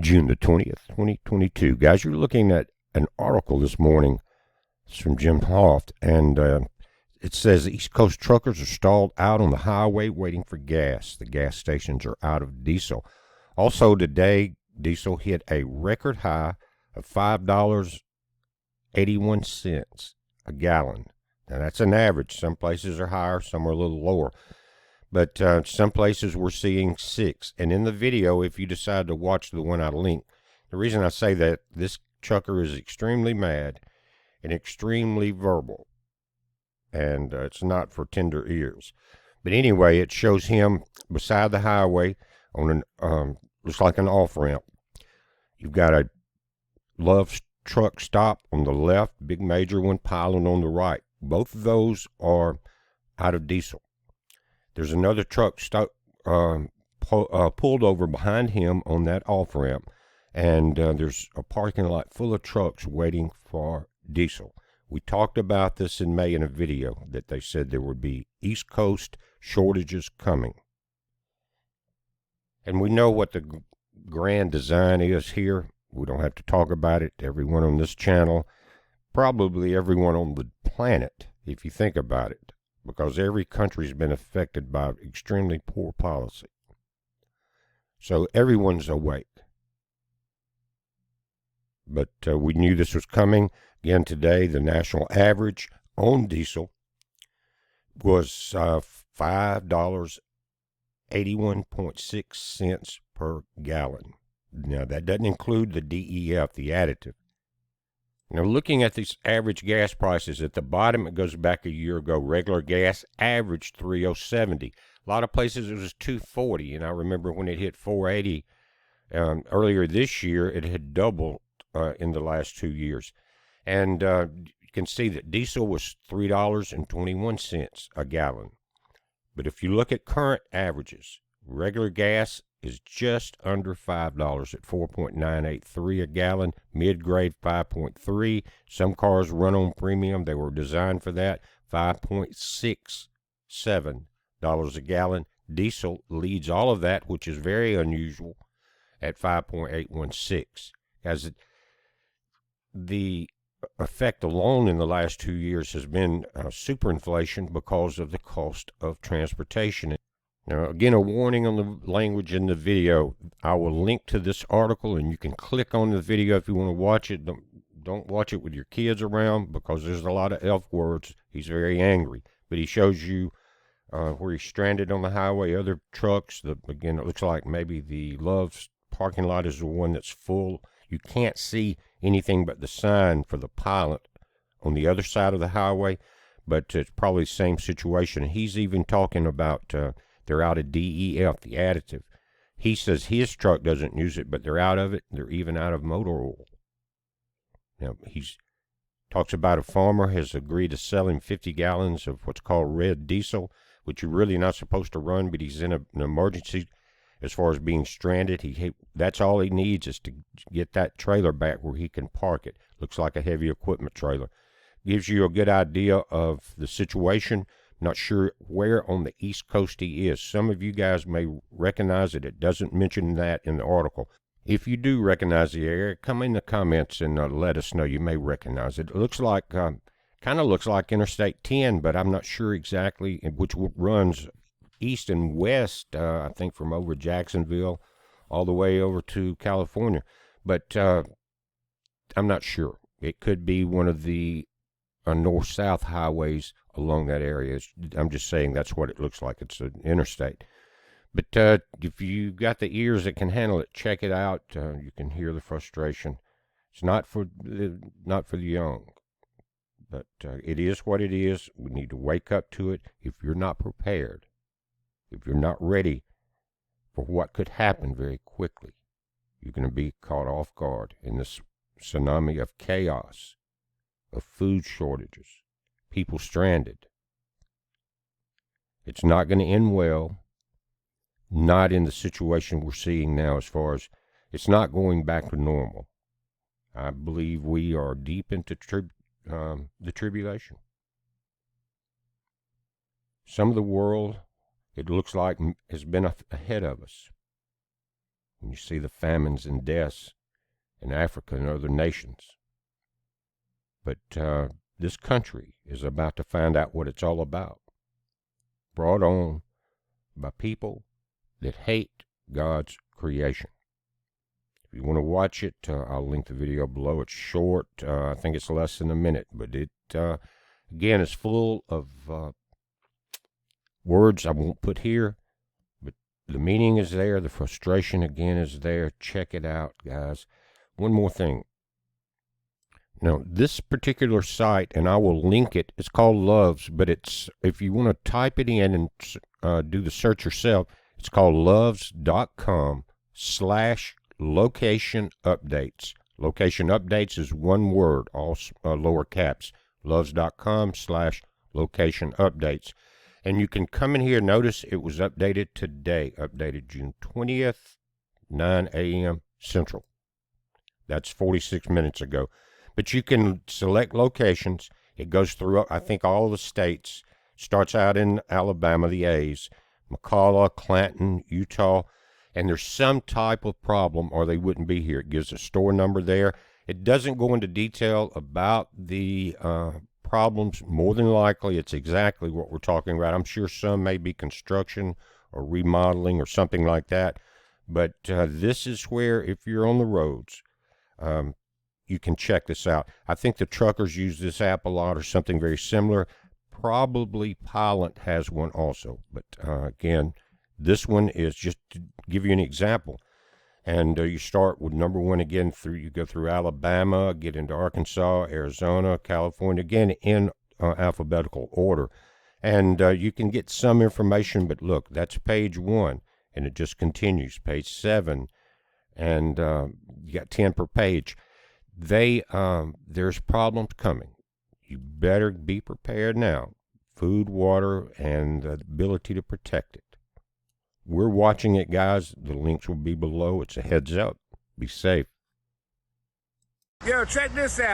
June the 20th, 2022. Guys, you're looking at an article this morning. It's from Jim Hoft, and it says East Coast truckers are stalled out on the highway waiting for gas. The gas stations are out of diesel. Also today, diesel hit a record high of $5.81 a gallon. Now, that's an average. Some places are higher, some are a little lower. But some places we're seeing 6. And in the video, if you decide to watch the one I link, the reason I say that, this trucker is extremely mad and extremely verbal. And it's not for tender ears. But anyway, it shows him beside the highway on an, looks like an off-ramp. You've got a Love's truck stop on the left, big major one piling on the right. Both of those are out of diesel. There's another truck pulled over behind him on that off-ramp, and there's a parking lot full of trucks waiting for diesel. We talked about this in May in a video that they said there would be East Coast shortages coming. And we know what the grand design is here. We don't have to talk about it. Everyone on this channel, probably everyone on the planet, if you think about it, because every country's been affected by extremely poor policy. So everyone's awake. But we knew this was coming. Again, today, the national average on diesel was $5.81.6 per gallon. Now, that doesn't include the DEF, the additive. Now, looking at these average gas prices, at the bottom, it goes back a year ago. Regular gas averaged $3.70. A lot of places it was $2.40, and I remember when it hit $4.80 earlier this year, it had doubled in the last 2 years. And you can see that diesel was $3.21 a gallon. But if you look at current averages, regular gas is just under $5 at $4.983 a gallon, mid-grade 5.3. Some cars run on premium. They were designed for that, $5.67 a gallon. Diesel leads all of that, which is very unusual, at 5.816. As the effect alone in the last 2 years has been superinflation because of the cost of transportation. Now, again, a warning on the language in the video. I will link to this article, and you can click on the video if you want to watch it. Don't watch it with your kids around, because there's a lot of F words. He's very angry. But he shows you where he's stranded on the highway, other trucks. Again, it looks like maybe the Love's parking lot is the one that's full. You can't see anything but the sign for the pilot on the other side of the highway, but it's probably the same situation. He's even talking about they're out of DEF, the additive. He says his truck doesn't use it, but they're out of it. They're even out of motor oil. Now, he talks about a farmer has agreed to sell him 50 gallons of what's called red diesel, which you're really not supposed to run, but he's in an emergency as far as being stranded. That's all he needs is to get that trailer back where he can park it. Looks like a heavy equipment trailer. Gives you a good idea of the situation. Not sure where on the East Coast he is. Some of you guys may recognize it. It doesn't mention that in the article. If you do recognize the area, come in the comments and let us know. You may recognize it. It looks like, kind of looks like Interstate 10, but I'm not sure exactly, which runs east and west, I think from over Jacksonville all the way over to California. But I'm not sure. It could be one of the north-south highways along that area. I'm just saying that's what it looks like. It's an interstate. But if you got the ears that can handle it, check it out. You can hear the frustration. It's not for the young, but it is what it is. We need to wake up to it. If you're not prepared, if you're not ready for what could happen very quickly, you're going to be caught off guard in this tsunami of chaos, of food shortages, people stranded. It's not going to end well, not in the situation we're seeing now, as far as it's not going back to normal. I believe we are deep into the tribulation. Some of the world, it looks like, has been ahead of us. And you see the famines and deaths in Africa and other nations. But this country is about to find out what it's all about. Brought on by people that hate God's creation. If you want to watch it, I'll link the video below. It's short. I think it's less than a minute, but it, again, is full of words I won't put here, but the meaning is there. The frustration, again, is there. Check it out, guys. One more thing. Now, this particular site, and I will link it, it's called Loves, but it's, if you want to type it in and do the search yourself, it's called loves.com/location updates. Location updates is one word, all lower caps. Loves.com/location updates. And you can come in here. Notice it was updated today, updated June 20th, 9 a.m. Central. That's 46 minutes ago. But you can select locations. It goes through, I think, all the states. Starts out in Alabama, the A's, McCalla, Clanton, Utah. And there's some type of problem or they wouldn't be here. It gives a store number there. It doesn't go into detail about the problems. More than likely, it's exactly what we're talking about. I'm sure some may be construction or remodeling or something like that. But this is where, if you're on the roads, you can check this out. I think the truckers use this app a lot or something very similar. Probably Pilot has one also. But again, this one is just to give you an example. And you start with number one again. You go through Alabama, get into Arkansas, Arizona, California, again in alphabetical order. And you can get some information, but look, that's page 1, and it just continues. Page 7, and you got 10 per page. There's problems coming. You better be prepared now. Food, water, and the ability to protect it. We're watching it, guys. The links will be below. It's a heads up. Be safe. Yo, check this out.